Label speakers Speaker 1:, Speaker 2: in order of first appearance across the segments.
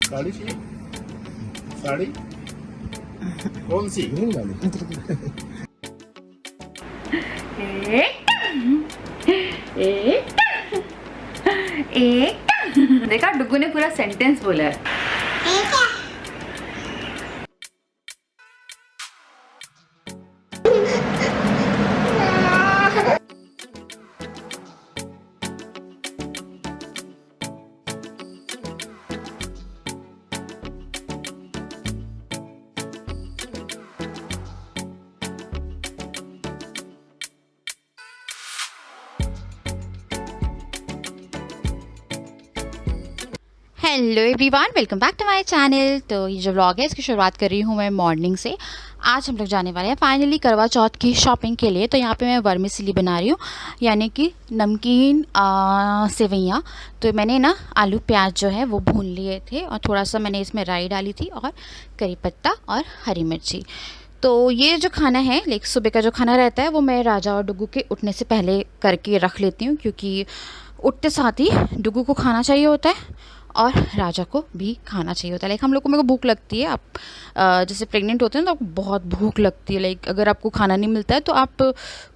Speaker 1: साड़ी चाहिए? साड़ी कौन सी?
Speaker 2: एक देखा, डुगू ने पूरा सेंटेंस बोला है।
Speaker 3: Hello everyone, welcome back to my channel. तो ये जो व्लॉग है इसकी शुरुआत कर रही हूँ मैं मॉर्निंग से। आज हम लोग जाने वाले हैं फाइनली करवा चौथ की शॉपिंग के लिए। तो यहाँ पे मैं वर्मिसेली बना रही हूँ, यानी कि नमकीन सेवइयाँ। तो मैंने ना आलू प्याज जो है वो भून लिए थे और थोड़ा सा मैंने इसमें राई डाली थी और करी पत्ता और हरी मिर्ची। तो ये जो खाना है, लाइक सुबह का जो खाना रहता है, वो मैं राजा और डुगू के उठने से पहले करके रख लेती हूँ, क्योंकि उठते साथ ही डुगू को खाना चाहिए होता है और राजा को भी खाना चाहिए होता है। लाइक हम लोग को, मेरे को भूख लगती है। आप जैसे प्रेग्नेंट होते हैं तो आपको बहुत भूख लगती है। लाइक अगर आपको खाना नहीं मिलता है तो आप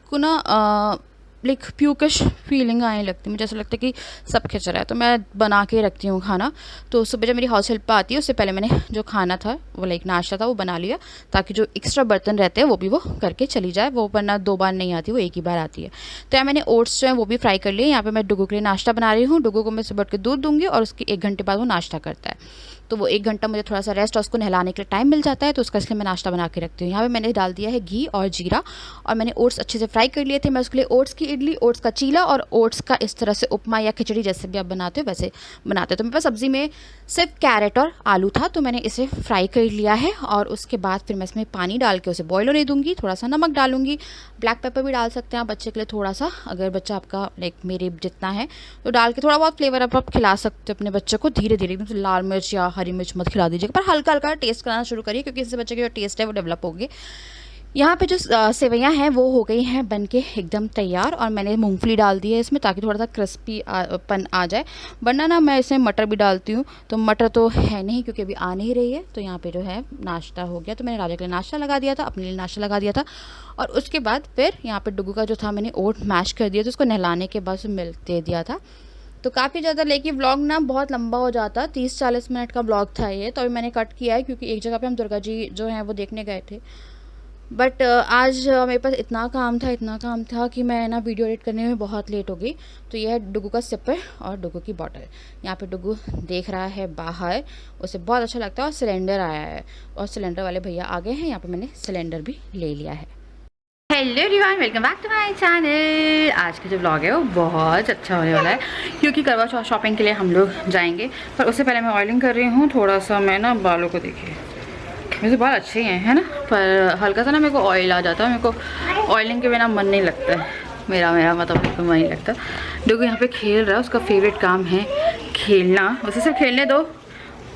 Speaker 3: को ना लाइक प्यूकिश फीलिंग आने लगती है। मुझे ऐसा लगता है कि सब खिंच रहा है, तो मैं बना के रखती हूँ खाना। तो सुबह जब मेरी हाउस हेल्प आती है उससे पहले मैंने जो खाना था वो लाइक नाश्ता था वो बना लिया, ताकि जो एक्स्ट्रा बर्तन रहते हैं वो भी वो करके चली जाए। वो वरना 2 बार नहीं आती, वो एक ही बार आती है। तो यहाँ मैंने ओट्स जो है वो भी फ्राई कर लिए। यहाँ पे मैं डुगू के लिए नाश्ता बना रही हूँ। डुगू को मैं सुबह उठ के दूध दूँगी और उसके 1 घंटे बाद वो नाश्ता करता है। तो वो 1 घंटा मुझे थोड़ा सा रेस्ट और उसको नहलाने के लिए टाइम मिल जाता है, तो उसका इसलिए मैं नाश्ता बना के रखती हूँ। यहाँ पे मैंने डाल दिया है घी और जीरा, और मैंने ओट्स अच्छे से फ्राई कर लिए थे। मैं उसके लिए ओट्स की इडली, ओट्स का चीला और ओट्स का इस तरह से उपमा या खिचड़ी, जैसे भी आप बनाते हो वैसे बनाते हो। तो मेरे पास सब्ज़ी में सिर्फ कैरेट और आलू था, तो मैंने इसे फ्राई कर लिया है। और उसके बाद फिर मैं इसमें पानी डाल के उसे बॉयल होने दूँगी। थोड़ा सा नमक डालूंगी, ब्लैक पेपर भी डाल सकते हैं आप बच्चे के लिए थोड़ा सा, अगर बच्चा आपका लाइक मेरे जितना है तो डाल के थोड़ा बहुत फ्लेवर आप खिला सकते हो अपने बच्चे को। धीरे धीरे एकदम से लाल मिर्च या हरी मिर्च मत खिला दीजिएगा, पर हल्का हल्का टेस्ट कराना शुरू करिए, क्योंकि इससे बच्चे के जो टेस्ट है वो डेवलप होगी। यहाँ पे जो सेवइयाँ हैं वो हो गई हैं बन के एकदम तैयार, और मैंने मूंगफली डाल दी है इसमें, ताकि थोड़ा सा क्रिस्पी पन आ जाए। वरना ना मैं इसमें मटर भी डालती हूँ, तो मटर तो है नहीं क्योंकि अभी आ नहीं रही है। तो यहाँ पे जो है नाश्ता हो गया। तो मैंने राजा के लिए नाश्ता लगा दिया था, अपने लिए नाश्ता लगा दिया था। और उसके बाद फिर यहाँ पर डुगू का जो था मैंने ओट मैश कर दिया था, उसको नहलाने के बाद मिल्क दे दिया था। तो काफ़ी ज़्यादा, लेकिन व्लॉग ना बहुत लंबा हो जाता, 30-40 मिनट का व्लॉग था ये। तो अभी मैंने कट किया है, क्योंकि एक जगह पे हम दुर्गा जी जो हैं वो देखने गए थे। बट आज मेरे पास इतना काम था कि मैं ना वीडियो एडिट करने में बहुत लेट हो गई। तो ये है डुगू का सिपर और डुगू की बॉटल। यहाँ पे डुगू देख रहा है बाहर, उसे बहुत अच्छा लगता है। और सिलेंडर आया है और सिलेंडर वाले भैया आ गए हैं। यहाँ पे मैंने सिलेंडर भी ले लिया है।
Speaker 2: Hello everyone, welcome back to my channel. आज का जो व्लॉग है वो बहुत अच्छा होने वाला है, क्योंकि करवा चौथ शॉपिंग के लिए हम लोग जाएंगे। पर उससे पहले मैं ऑयलिंग कर रही हूँ थोड़ा सा। मैं ना बालों को देखिए, वैसे बाल अच्छे ही हैं, है ना, पर हल्का सा ना मेरे को ऑयल आ जाता है। मेरे को ऑयलिंग के बिना मन नहीं लगता है। मेरा मतलब बिल्कुल मन नहीं लगता। डुगू यहाँ पे खेल रहा है, उसका फेवरेट काम है खेलना। उसे सिर्फ खेलने दो,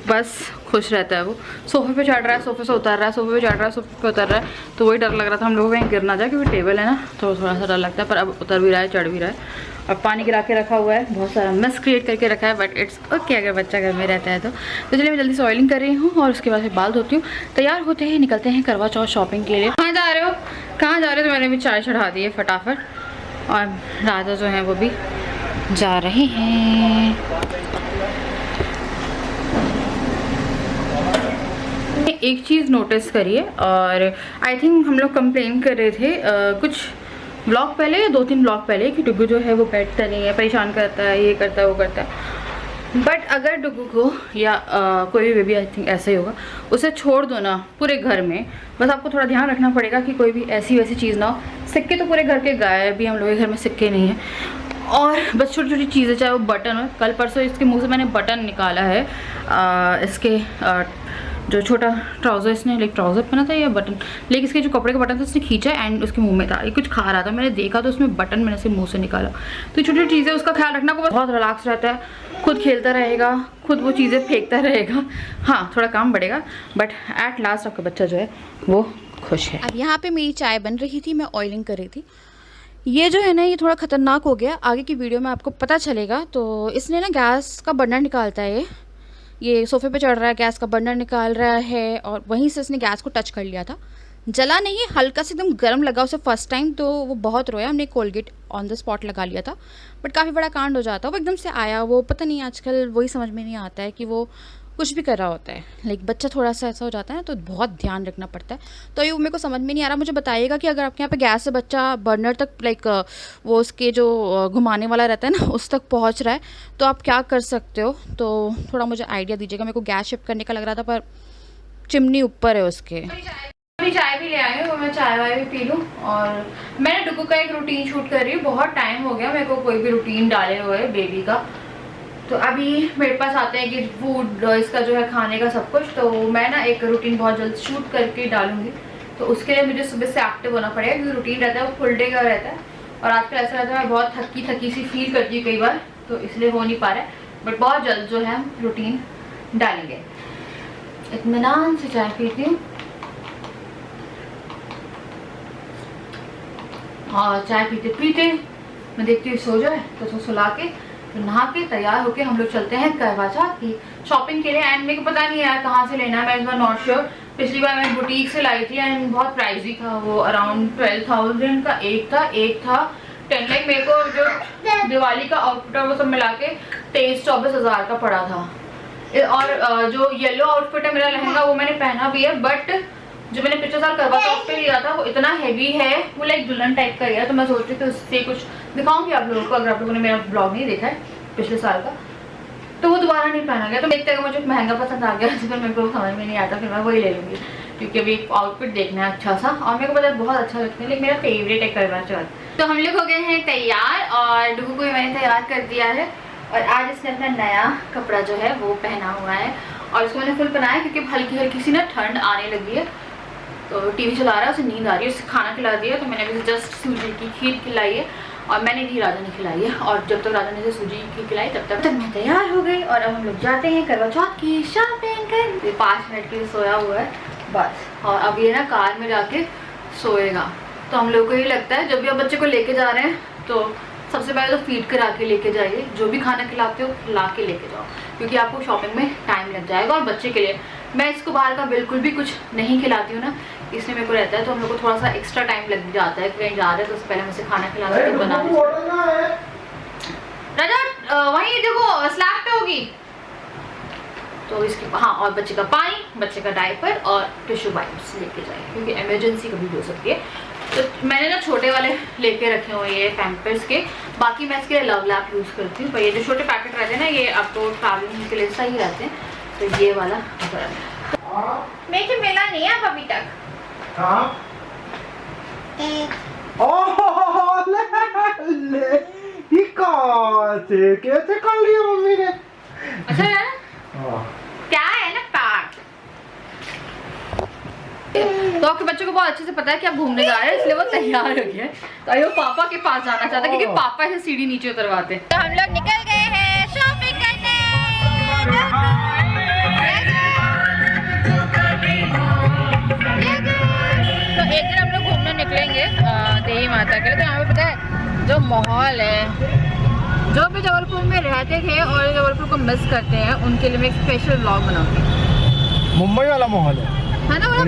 Speaker 2: बस खुश रहता है वो। सोफे पे चढ़ रहा है, सोफे से उतर रहा है, सोफे पे चढ़ रहा है, सोफे पे उतर रहा है। तो वही डर लग रहा था हम लोगों को कहीं गिर ना जाए, क्योंकि टेबल है ना, तो थोड़ा सा डर लगता है। पर अब उतर भी रहा है, चढ़ भी रहा है। और पानी गिरा के रखा हुआ है, बहुत सारा मिस क्रिएट करके रखा है, बट इट्स ओके अगर बच्चा घर में रहता है तो। चलिए मैं जल्दी से ऑयलिंग कर रही हूँ और उसके बाद फिर बाल धोती हूँ। तैयार होते हैं, निकलते हैं करवा चौथ शॉपिंग के लिए। कहाँ जा रहे हो, कहाँ जा रहे हो? तो मैंने भी चाय चढ़ा दी है फटाफट, और राजा जो है वो भी जा रहे हैं। एक चीज़ नोटिस करिए, और आई थिंक हम लोग कंप्लेन कर रहे थे कुछ ब्लॉग पहले या 2-3 ब्लॉग पहले, कि डुगू जो है वो बैठता नहीं है, परेशान करता है, ये करता है वो करता है। बट अगर डुगू को या कोई भी बेबी, आई थिंक ऐसा ही होगा, उसे छोड़ दो ना पूरे घर में। बस आपको थोड़ा ध्यान रखना पड़ेगा कि कोई भी ऐसी वैसी चीज़ ना हो। सिक्के तो पूरे घर के गायब, भी हम लोग के घर में सिक्के नहीं हैं। और बस छोटी छोटी चीज़ें, चाहे वो बटन हो। कल परसों इसके मुँह से मैंने बटन निकाला है, इसके जो छोटा ट्राउज़र इसने, लाइक ट्राउज़र पहना था या बटन, लेकिन इसके जो कपड़े का बटन था उसने खींचा एंड उसके मुंह में था। ये कुछ खा रहा था, मैंने देखा तो उसमें बटन मैंने इसके मुंह से निकाला। तो छोटी छोटी चीज़ें, उसका ख्याल रखना। को बहुत रिलैक्स रहता है, खुद खेलता रहेगा, खुद वो चीज़ें फेंकता रहेगा। हाँ, थोड़ा काम बढ़ेगा, बट एट लास्ट आपका बच्चा जो है वो खुश है।
Speaker 3: अब यहाँ पे मेरी चाय बन रही थी, मैं ऑयलिंग कर रही थी। ये जो है ना, ये थोड़ा ख़तरनाक हो गया, आगे की वीडियो में आपको पता चलेगा। तो इसने ना गैस का बर्नर निकालता है ये, ये सोफ़े पे चढ़ रहा है, गैस का बर्नर निकाल रहा है और वहीं से उसने गैस को टच कर लिया था। जला नहीं, हल्का से एकदम गर्म लगा उसे फर्स्ट टाइम, तो वो बहुत रोया। हमने कोलगेट ऑन द स्पॉट लगा लिया था, बट काफ़ी बड़ा कांड हो जाता। वो एकदम से आया, वो पता नहीं आजकल वही समझ में नहीं आता है कि वो कुछ भी कर रहा होता है। लाइक बच्चा थोड़ा सा ऐसा हो जाता है ना, तो बहुत ध्यान रखना पड़ता है। तो ये मेरे को समझ में नहीं आ रहा। मुझे बताइएगा कि अगर आपके यहाँ पे गैस से बच्चा बर्नर तक लाइक वो उसके जो घुमाने वाला रहता है ना उस तक पहुँच रहा है, तो आप क्या कर सकते हो। तो थोड़ा मुझे आइडिया दीजिएगा। मेरे को गैस शिफ्ट करने का लग रहा था, पर चिमनी ऊपर है उसके।
Speaker 2: अभी चाय भी ले आई हूँ, मैं चाय वाय भी पी लूँ। और मैंने डुगू का एक रूटीन शूट कर रही हूँ। बहुत टाइम हो गया मेरे को कोई भी रूटीन डाले हुए बेबी का। तो अभी मेरे पास आते हैं कि फूड इसका जो है खाने का सब कुछ, तो मैं ना एक रूटीन बहुत जल्द शूट करके डालूंगी। तो उसके लिए मुझे सुबह से एक्टिव होना पड़ेगा, क्योंकि रूटीन रहता है वो फुल डे का रहता है। और आजकल ऐसा रहता है मैं बहुत थकी सी फील करती हूँ कई बार, तो इसलिए हो नहीं पा रहा है। बट बहुत जल्द जो है हम रूटीन डालेंगे। इत्मीनान से चाय पीती हूँ और चाय पीते पीते मैं देखती हूँ सो जाए, तो उसको सुला के तो नहा के तैयार होके हम लोग चलते हैं करवा चौथ की शॉपिंग के लिए। एंड मेरे को पता नहीं यार कहाँ से लेना है, मैं इस बार नॉट श्योर। पिछली बार मैं बुटीक से लाई थी एंड बहुत प्राइजी था वो, अराउंड 12,000 का एक था 10 लाइक। मेरे को जो दिवाली का आउटफिट है वो सब मिला के 23-24 हज़ार का पड़ा था। और जो येलो आउटफिट है मेरा लहंगा वो मैंने पहना भी है, बट जो मैंने पिछले साल करवा चौथ पे लिया था वो इतना हैवी है, वो लाइक दुल्हन टाइप का है। तो मैं सोच रही थी उससे कुछ दिखाऊंगी आप लोगों को, अगर आप लोगों ने मेरा ब्लॉग नहीं देखा है पिछले साल का, तो वो दोबारा नहीं पहना गया। तो देखते हैं मुझे महंगा पसंद आ गया तो फिर मेरे को समझ में नहीं आता, फिर मैं वही ले लूँगी, क्योंकि अभी आउटफिट देखना है अच्छा सा। और मेरे को पता है बहुत अच्छा लगता है, लेकिन मेरा फेवरेट है करवा चौथ। तो हम लोग हो गए हैं तैयार और डुगू को भी मैंने तैयार कर दिया है। और आज इसने अपना नया कपड़ा जो है वो पहना हुआ है और इसको मैंने फुल पहनाया क्योंकि हल्की हल्की सी ना ठंड आने लगी है। तो टीवी चला रहा है, उसे नींद आ रही है, उसे खाना खिला दिया। तो मैंने अभी जस्ट सूजी की खीर खिलाई है और मैंने दी राजा ने खिलाई है। और जब तक राजा ने सूजी की खीर खिलाई तब तक मैं तैयार हो गई और अब हम लोग जाते हैं करवा चौथ की शॉपिंग कर। 5 मिनट के लिए सोया हुआ है बस, और अब ये ना कार में जाके सोएगा। तो हम लोग को ये लगता है जब भी आप बच्चे को लेके जा रहे हैं तो सबसे पहले तो फीड करा के लेके जाइए, जो भी खाना खिलाते हो खिला के लेके जाओ, क्योंकि आपको शॉपिंग में टाइम लग जाएगा। और बच्चे के लिए मैं इसको बाहर का बिल्कुल भी कुछ नहीं खिलाती हूँ ना, इसलिए मेरे को रहता है तो हम लोग को थोड़ा सा एक्स्ट्रा टाइम लग जाता है। कहीं जा रहे हैं तो उससे पहले मुझे खाना खिलाना है, बनाना। राजा वहीं देखो स्लैब पे होगी। तो इसके हाँ, और बच्चे का पानी, बच्चे का डायपर और टिश्यू वाइप्स लेके जाइए, क्योंकि इमरजेंसी कभी भी हो सकती है। तो मैंने ना छोटे वाले लेके रखे हुए ये पैम्पर्स के, बाकी मैं इसके लव लैप यूज़ करती हूँ। पर ये जो छोटे पैकेट रहते हैं ना ये आपको ट्रैवलिंग के लिए सही रहते हैं, तो ये वाला मेरे मिला नहीं है अभी तक।
Speaker 1: कैसे कर लिया मम्मी ने?
Speaker 2: अच्छा है ना, क्या है ना पैक। तो आपके बच्चों को बहुत अच्छे से पता है कि आप घूमने जा रहे हैं, इसलिए वो तैयार हो गया है। तो वो पापा के पास जाना चाहता है क्योंकि पापा ऐसे सीढ़ी नीचे उतरवाते हैं। तो हम लोग निकल गए हैं शॉपिंग करने। तो एक दिन हम लोग घूमने निकलेंगे देवी माता के लिए। तो यहाँ पे पता है जो माहौल है, जो भी जबलपुर में रहते थे और जबलपुर को मिस करते हैं उनके लिए मैं एक स्पेशल व्लॉग बनाऊंगी।
Speaker 1: मुंबई वाला माहौल
Speaker 2: है ना, बड़ा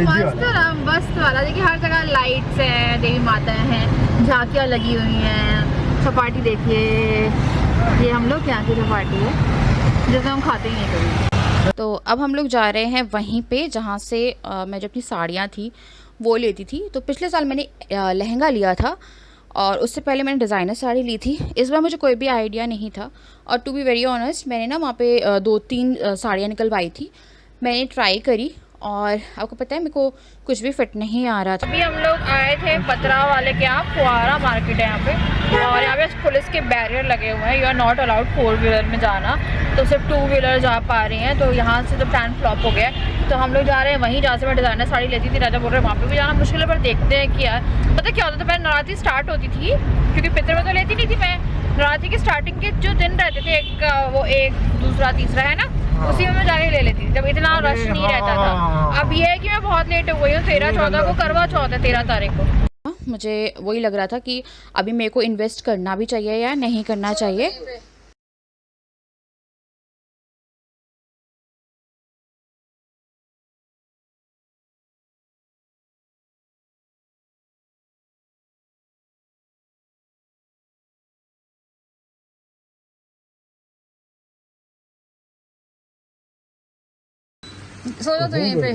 Speaker 2: मस्त वाला। देखिए हर जगह लाइट्स हैं, देवी माता हैं, झांकियाँ लगी हुई हैं, चपाटी देखिए, ये हम लोग यहाँ की चपाटी है जिसे हम खाते ही नहीं कभी।
Speaker 3: तो अब हम लोग जा रहे हैं वहीं पे जहाँ से मैं जो अपनी साड़ियाँ थी वो लेती थी। तो पिछले साल मैंने लहंगा लिया था और उससे पहले मैंने डिज़ाइनर साड़ी ली थी। इस बार मुझे कोई भी आइडिया नहीं था और टू बी वेरी ऑनेस्ट मैंने ना वहाँ पे 2-3 साड़ियाँ निकलवाई थी, मैंने ट्राई करी और आपको पता है मेरे को कुछ भी फिट नहीं आ रहा था।
Speaker 2: अभी हम लोग आए थे पतरा वाले के यहाँ, फुआरा मार्केट है यहाँ पे, और यहाँ पे पुलिस के बैरियर लगे हुए हैं, you are not allowed 4 wheeler में जाना, तो सिर्फ 2 व्हीलर जा पा रही हैं। तो यहाँ से तो प्लान फ्लॉप हो गया है, तो हम लोग जा रहे हैं वहीं जहाँ से मैं डिज़ाइनर साड़ी लेती थी। राजा बोल रहे हैं वहाँ पे भी जाना मुश्किल है, पर देखते हैं कि यार पता क्या होता था। पहले नवरात्रि स्टार्ट होती थी, क्योंकि पितर में तो लेती नहीं थी मैं, नवरात्रि के स्टार्टिंग के जो दिन रहते थे वो 1, दूसरा, तीसरा है ना, उसी में मैं जाके ले लेती थी, जब इतना रश नहीं रहता था। अब ये है कि मैं बहुत लेट हो गई हूँ, 13-14 को करवा चौथ है, 13 तारीख को।
Speaker 3: मुझे वही लग रहा था कि अभी मेरे को इन्वेस्ट करना भी चाहिए या नहीं करना चाहिए।
Speaker 2: सो जाओ तुम यहीं पे,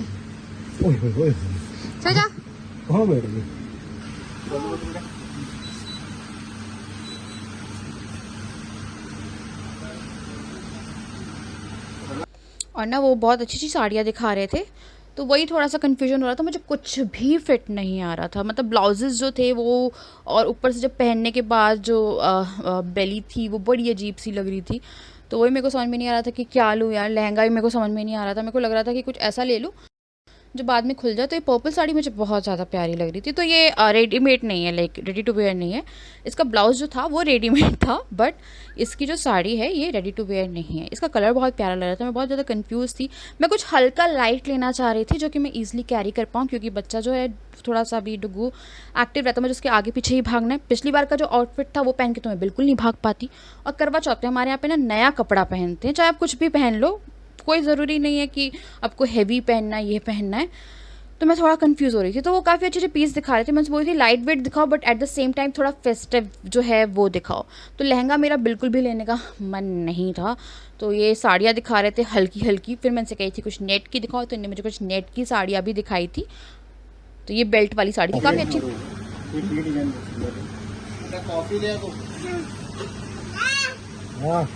Speaker 1: ओए ओए ओए
Speaker 2: सो जा।
Speaker 1: कहाँ बैठ गए?
Speaker 3: और ना वो बहुत अच्छी अच्छी साड़ियाँ दिखा रहे थे, तो वही थोड़ा सा कन्फ्यूजन हो रहा था, मुझे कुछ भी फिट नहीं आ रहा था। मतलब ब्लाउजेज़ जो थे वो, और ऊपर से जब पहनने के बाद जो बेली थी वो बड़ी अजीब सी लग रही थी। तो वही मेरे को समझ में नहीं आ रहा था कि क्या लूँ यार। लहंगा भी मेरे को समझ में नहीं आ रहा था, मेरे को लग रहा था कि कुछ ऐसा ले लूँ जो बाद में खुल जाए। तो ये पर्पल साड़ी मुझे बहुत ज़्यादा प्यारी लग रही थी। तो ये रेडीमेड नहीं है, लाइक रेडी टू वेयर नहीं है। इसका ब्लाउज़ जो था वो रेडीमेड था, बट इसकी जो साड़ी है ये रेडी टू वेयर नहीं है। इसका कलर बहुत प्यारा लग रहा था, मैं बहुत ज़्यादा कंफ्यूज थी। मैं कुछ हल्का लाइट लेना चाह रही थी जो कि मैं ईजिली कैरी कर पाऊँ, क्योंकि बच्चा जो है थोड़ा सा भी डुगू एक्टिव रहता है, मुझे उसके आगे पीछे ही भागना है। पिछली बार का जो आउटफिट था वो पहन के तो मैं बिल्कुल नहीं भाग पाती। और करवा चौथ पे हमारे यहाँ पे ना नया कपड़ा पहनते हैं, चाहे आप कुछ भी पहन लो, कोई ज़रूरी नहीं है कि आपको हैवी पहनना है, ये पहनना है। तो मैं थोड़ा कंफ्यूज हो रही थी। तो वो काफ़ी अच्छे अच्छे पीस दिखा रहे थे, मैं बोल रही थी लाइट वेट दिखाओ but at the same time थोड़ा फेस्टिव जो है वो दिखाओ। तो लहंगा मेरा बिल्कुल भी लेने का मन नहीं था। तो ये साड़ियाँ दिखा रहे थे हल्की हल्की, फिर मैं इनसे कही थी कुछ नेट की दिखाओ, तो इन्होंने मुझे कुछ नेट की साड़ियाँ भी दिखाई थी। तो ये बेल्ट वाली साड़ी थी, काफ़ी अच्छी।
Speaker 1: कॉफी ले दो। हाँ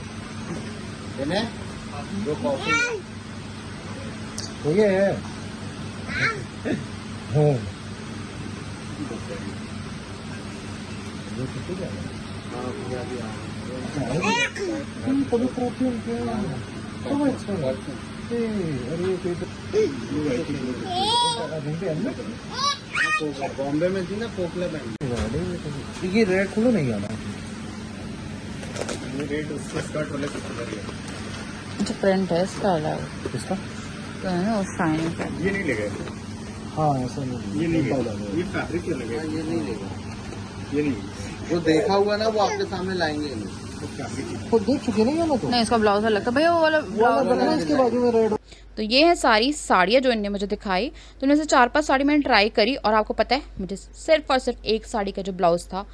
Speaker 1: दो कॉफी हो गया है। हाँ बॉम्बे में थी ना पोपला बैंक। ये रेड खोलो नहीं आना, ये रेड उसके स्कर्ट वाले
Speaker 2: अच्छा प्रिंट है इसका अलग,
Speaker 1: इसका
Speaker 2: तो है ना शाइनिंग का।
Speaker 1: ये नहीं लगे। हाँ ऐसा नहीं, ये नहीं लगा, ये फैब्रिक के लगे, ये नहीं लेगा, ये नहीं। जो देखा हुआ ना वो आपके सामने लाएंगे खुद देख चुके नहीं है ना। तो
Speaker 2: नहीं इसका ब्लाउज अलग था भैया, वो वाला ब्लाउज
Speaker 1: इसके बाजू में रेड।
Speaker 3: तो ये है सारी साड़ियाँ जो इनने मुझे दिखाई। तो इनमें से 4-5 साड़ी मैंने ट्राई करी, और आपको पता है मुझे सिर्फ और सिर्फ एक साड़ी का जो ब्लाउज था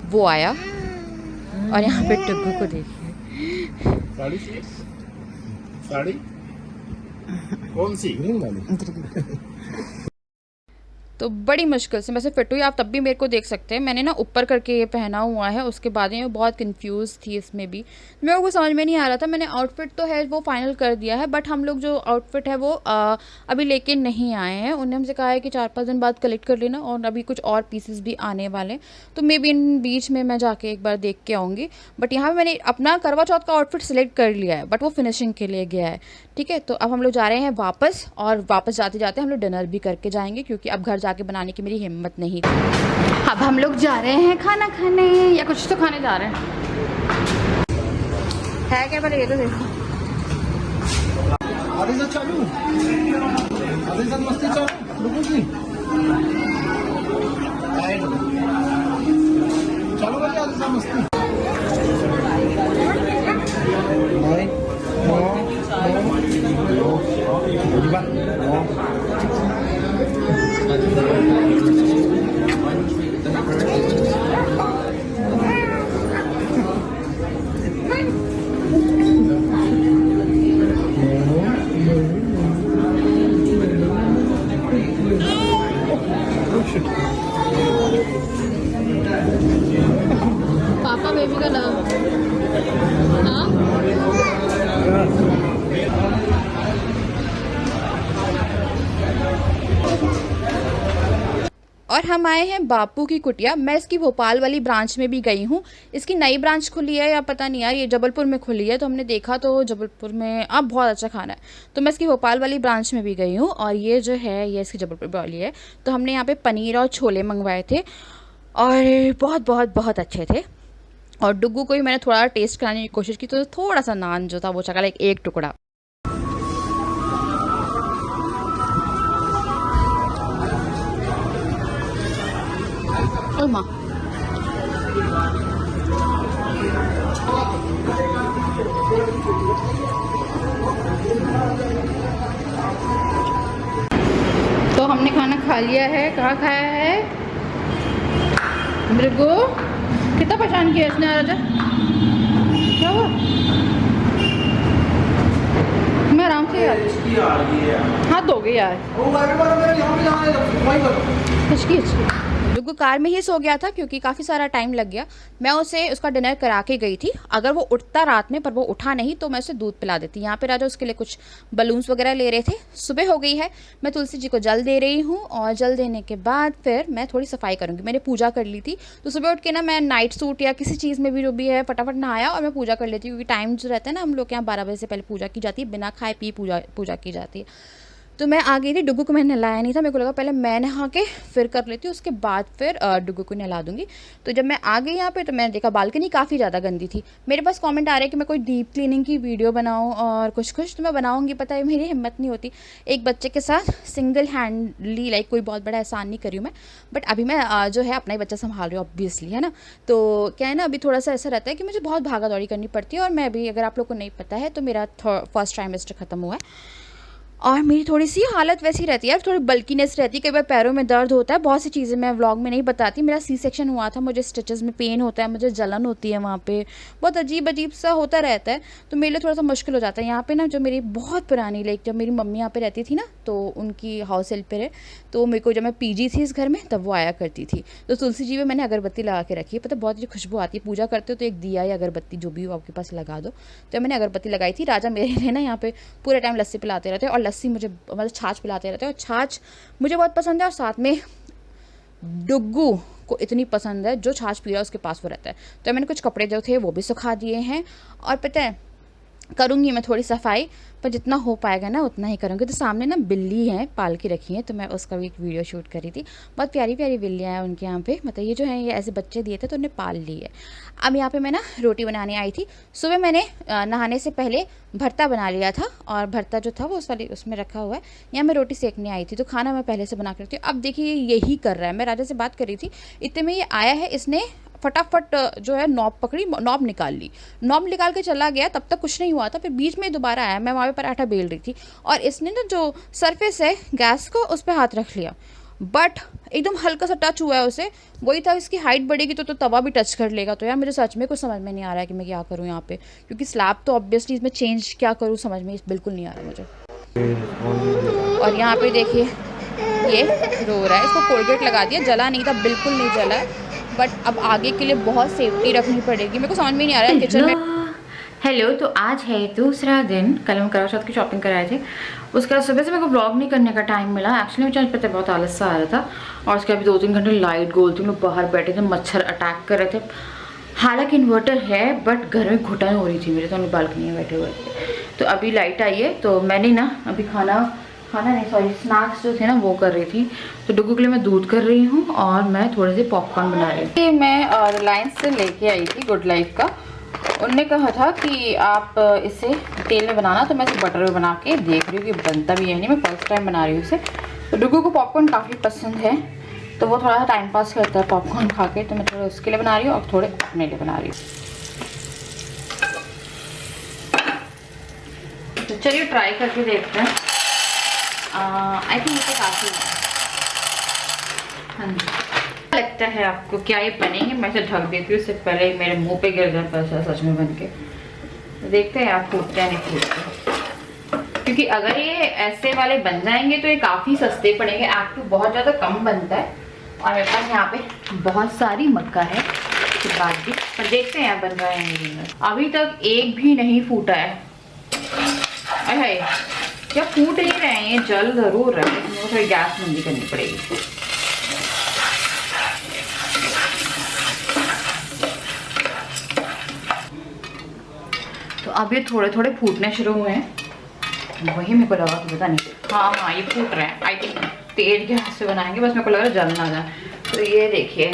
Speaker 3: वो आया। और यहाँ पे टुग्गू को देखिए,
Speaker 1: साड़ी सी साड़ी कौन सी? ग्रीन वाली।
Speaker 3: तो बड़ी मुश्किल से मैं से फिट हुई। आप तब भी मेरे को देख सकते हैं, मैंने ना ऊपर करके ये पहना हुआ है, उसके बाद में बहुत कंफ्यूज थी इसमें भी, मेरे को समझ में नहीं आ रहा था। मैंने आउटफिट तो है वो फाइनल कर दिया है, बट हम लोग जो आउटफिट है वो अभी लेके नहीं आए हैं। उन्होंने हमसे कहा है कि 4-5 दिन बाद कलेक्ट कर लेना, और अभी कुछ और पीसेस भी आने वाले हैं, तो मे बी इन बीच में मैं जाके एक बार देख के आऊँगी। बट यहाँ पर मैंने अपना करवा चौथ का आउटफिट सिलेक्ट कर लिया है, बट वो फिनिशिंग के लिए गया है। ठीक है, तो अब हम लोग जा रहे हैं वापस, और वापस जाते जाते हम लोग डिनर भी करके जाएंगे, क्योंकि अब घर जाके बनाने की मेरी हिम्मत नहीं थी।
Speaker 2: अब हम लोग जा रहे हैं खाना खाने, या कुछ तो खाने जा रहे हैं। है क्या पहले ये तो देखो।
Speaker 1: आधे साथ चालू, आधे साथ मस्ती चालू, रुको जी चालू कर आधे साथ मस्ती।
Speaker 2: पापा बेबी का नाम हाँ
Speaker 3: और हम आए हैं बापू की कुटिया। मैं इसकी भोपाल वाली ब्रांच में भी गई हूँ। इसकी नई ब्रांच खुली है या पता नहीं यार, ये जबलपुर में खुली है। तो हमने देखा तो जबलपुर में अब बहुत अच्छा खाना है, तो मैं इसकी भोपाल वाली ब्रांच में भी गई हूँ। और ये जो है ये इसकी जबलपुर वाली है। तो हमने यहाँ पे पनीर और छोले मंगवाए थे, और बहुत बहुत बहुत अच्छे थे। और डुग्गू को भी मैंने थोड़ा टेस्ट कराने की कोशिश की, तो थोड़ा सा नान जो था वो चखा, लाइक एक टुकड़ा।
Speaker 2: माँ तो हमने खाना खा लिया है। कहाँ खाया है मृगो? कितना परेशान किया इसने राजा, क्या हुआ? मैं आराम से यार? हाँ दोगे यार। डुग्गू कार में ही सो गया था क्योंकि काफ़ी सारा टाइम लग गया। मैं उसे उसका डिनर करा के गई थी। अगर वो उठता रात में पर वो उठा नहीं तो मैं उसे दूध पिला देती। यहाँ पे राजा उसके लिए कुछ बलून्स वगैरह ले रहे थे। सुबह हो गई है, मैं तुलसी जी को जल दे रही हूँ और जल देने के बाद फिर मैं थोड़ी सफाई करूँगी। मैंने पूजा कर ली थी तो सुबह उठ के ना मैं नाइट सूट या किसी चीज़ में भी जो भी है फटाफट नहाया और मैं पूजा कर लेती हूँ, क्योंकि टाइम जो रहता है ना हम लोग के यहाँ 12 बजे से पहले पूजा की जाती है, बिना खाए पी पूजा की जाती है। तो मैं आ गई थी। डुग्गू को मैंने नहलाया नहीं था, मेरे को लगा पहले मैं नहा के फिर कर लेती हूँ, उसके बाद फिर डुग्गू को नहला दूंगी। तो जब मैं आ गई यहाँ पे तो मैंने देखा बालकनी काफ़ी ज़्यादा गंदी थी। मेरे पास कमेंट आ रहे हैं कि मैं कोई डीप क्लीनिंग की वीडियो बनाऊँ और कुछ तो मैं बनाऊँगी, पता है मेरी हिम्मत नहीं होती। एक बच्चे के साथ सिंगल हैंडली लाइक कोई बहुत बड़ा एहसान नहीं करी हूँ मैं, बट अभी मैं जो है अपना ही बच्चा संभाल रही हूँ ऑब्वियसली, है ना। तो क्या है ना, अभी थोड़ा सा ऐसा रहता है कि मुझे बहुत भागा दौड़ी करनी पड़ती है। और मैं अभी, अगर आप लोग को नहीं पता है तो मेरा फर्स्ट ट्राइमेस्टर ख़त्म हुआ है और मेरी थोड़ी सी हालत वैसी रहती है, थोड़ी बल्कीनेस रहती है, कई बार पैरों में दर्द होता है, बहुत सी चीज़ें मैं व्लॉग में नहीं बताती। मेरा सी सेक्शन हुआ था, मुझे स्टिचेस में पेन होता है, मुझे जलन होती है वहाँ पे, बहुत अजीब सा होता रहता है। तो मेरे लिए थोड़ा सा मुश्किल हो जाता है। यहाँ पे ना जो मेरी बहुत पुरानी, लाइक जब मेरी मम्मी यहाँ पे रहती थी ना तो उनकी हाउस हेल्प पे है, तो मेरे को जब मैं पीजी थी इस घर में तब वो आया करती थी। तो तुलसी जी में मैंने अगरबत्ती लगा के रखी है, पता बहुत अच्छी खुशबू आती है। पूजा करते हो तो एक दिया या अगरबत्ती जो भी हो आपके पास लगा दो। तो मैंने अगरबत्ती लगाई थी। राजा मेरे लिए ना यहाँ पे पूरे टाइम लस्सी पिलाते रहते हैं और लस्सी मुझे छाछ पिलाते रहते हैं और छाछ मुझे बहुत पसंद है और साथ में डुग्गू को इतनी पसंद है, जो छाछ पी रहा है उसके पास वो रहता है। तो मैंने कुछ कपड़े जो थे वो भी सुखा दिए हैं और पता है करूँगी मैं थोड़ी सफाई, पर जितना हो पाएगा ना उतना ही करूँगी। तो सामने ना बिल्ली है पाल के रखी है, तो मैं उसका भी एक वीडियो शूट करी थी। बहुत प्यारी प्यारी बिल्लियाँ हैं उनके यहाँ पे, मतलब ये जो है ये ऐसे बच्चे दिए थे तो उन्हें पाल ली है। अब यहाँ पे मैं ना रोटी बनाने आई थी। सुबह मैंने नहाने से पहले भरता बना लिया था और भरता जो था वो उसमें रखा हुआ है। यहाँ मैं रोटी सेकने आई थी तो खाना मैं पहले से बना के रखती हूँ। अब देखिए यही कर रहा है। मैं राजा से बात कर रही थी, इतने में ये आया है, इसने फटाफट जो है नॉब पकड़ी, नॉब निकाल ली। नॉब निकाल के चला गया, तब तक कुछ नहीं हुआ था। फिर बीच में दोबारा आया, मैं वहाँ पे पराठा बेल रही थी और इसने ना जो सरफेस है गैस को उस पर हाथ रख लिया, बट एकदम हल्का सा टच हुआ है उसे। वही था, इसकी हाइट बढ़ेगी तो तवा भी टच कर लेगा। तो यार मुझे सच में कुछ समझ में नहीं आ रहा है कि मैं क्या करूँ यहाँ पे, क्योंकि स्लैब तो ऑब्वियसली इसमें चेंज क्या करूँ समझ में बिल्कुल नहीं आ रहा मुझे। और यहाँ पे देखिए ये रो रहा है, इसको कोलगेट लगा दिया, जला नहीं था, बिल्कुल नहीं जला है, बट अब आगे के लिए बहुत सेफ्टी रखनी पड़ेगी। मेरे को समझ में नहीं आ रहा है किचन में।
Speaker 3: हेलो, तो आज है दूसरा दिन। कल हम करवा चौथ की शॉपिंग कराए थे, उसके बाद सुबह से मेरे को ब्लॉग नहीं करने का टाइम मिला। एक्चुअली मुझे आज पता है बहुत आलस सा आ रहा था और उसके अभी 2-3 घंटे लाइट गोल थी, लोग बाहर बैठे थे, मच्छर अटैक कर रहे थे। हालांकि इन्वर्टर है बट घर में घुटन हो रही थी मेरे, तो हम बालकनी में बैठे हुए थे। तो अभी लाइट आई है तो मैंने ना अभी खाना नहीं सॉरी स्नैक्स जो थे ना वो कर रही थी। तो डुग्गू के लिए मैं दूध कर रही हूँ और मैं थोड़े से पॉपकॉर्न बना रही थी। मैं रिलायंस से लेके आई थी गुड लाइफ का। उनने कहा था कि आप इसे तेल में बनाना, तो मैं इसे बटर में बना के देख रही हूँ कि बनता भी है नहीं। मैं फर्स्ट टाइम बना रही हूँ इसे। तो डुग्गू को पॉपकॉर्न काफ़ी पसंद है तो वो थोड़ा सा टाइम पास करता है पॉपकॉर्न खा के, तो मैं थोड़े उसके लिए बना रही हूँ और थोड़े अपने लिए बना रही हूँ। तो चलिए ट्राई करके देखते हैं। आई थिंक इसे काफ़ी है। हाँ जी, लगता है आपको क्या ये बनेंगे? मैं इसे ढक देती हूँ, इससे पहले मेरे मुंह पे गिर जाता है सच में बन के। तो देखते हैं आप फूटते हैं नहीं फूटते, क्योंकि अगर ये ऐसे वाले बन जाएंगे तो ये काफ़ी सस्ते पड़ेंगे। एक्टिव बहुत ज़्यादा कम बनता है और मेरे पास यहाँ पे बहुत सारी मक्का है उसके बाद भी, पर देखते हैं बन रहा है नहीं। अभी तक एक भी नहीं फूटा है। अरे क्या फूट नहीं रहे हैं, ये जल जरूर रहे हैं। मुझे थोड़ी गैस मंदी करनी पड़ेगी। तो अब ये थोड़े थोड़े फूटने शुरू हुए हैं। वही मेरे को लगा कि पता नहीं, हाँ ये फूट रहे हैं। आई थिंक तेज गैस से बनाएंगे, बस मेरे को लग रहा है जल ना जाए। तो ये देखिए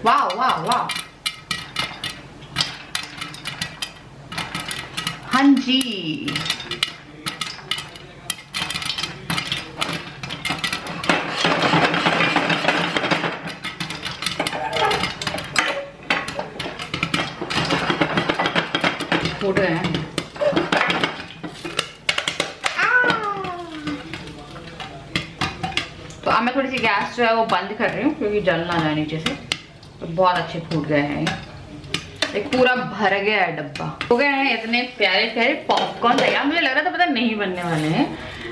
Speaker 3: वाह वाह वाह, हाँ जी। फूट गए हैं। तो अब मैं थोड़ी सी गैस जो है वो बंद कर रही हूँ क्योंकि जल ना जाए नीचे से। तो बहुत अच्छे फूट गए हैं।
Speaker 2: एक पूरा भर गया है डब्बा। हो गए हैं इतने प्यारे प्यारे पॉपकॉर्न तैयार। मुझे लग रहा था पता नहीं बनने वाले हैं।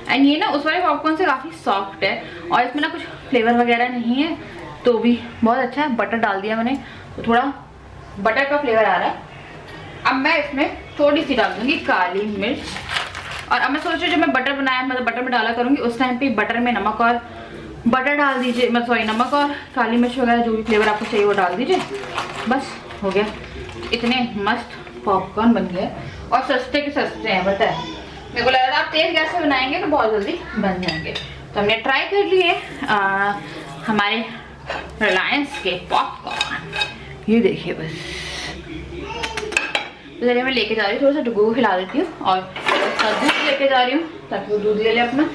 Speaker 2: एंड ये ना उस वाले पॉपकॉर्न से काफ़ी सॉफ्ट है और इसमें ना कुछ फ्लेवर वगैरह नहीं है तो भी बहुत अच्छा है। बटर डाल दिया मैंने तो थोड़ा बटर का फ्लेवर आ रहा है। अब मैं इसमें थोड़ी सी डाल दूँगी काली मिर्च। और अब मैं सोच रही हूँ जब मैं बटर बनाया मतलब बटर में डाला करूँगी उस टाइम पे बटर में नमक और बटर डाल दीजिए, मतलब सॉरी नमक और काली मिर्च वगैरह जो भी फ्लेवर आपको चाहिए वो डाल दीजिए। बस हो गया। इतने मस्त पॉपकॉर्न बन गए और सस्ते के सस्ते हैं। पता है मेरे को लग रहा था आप तेज गैस से बनाएंगे तो बहुत जल्दी बन जाएंगे। तो हमने ट्राई कर लिए हमारे रिलायंस के पॉपकॉर्न। ये देखिए बस। तो चलिए मैं लेके जा रही हूँ, थोड़ा सा डुगो को खिला देती हूँ और दूध लेके जा रही हूँ ताकि वो दूध ले ले अपना।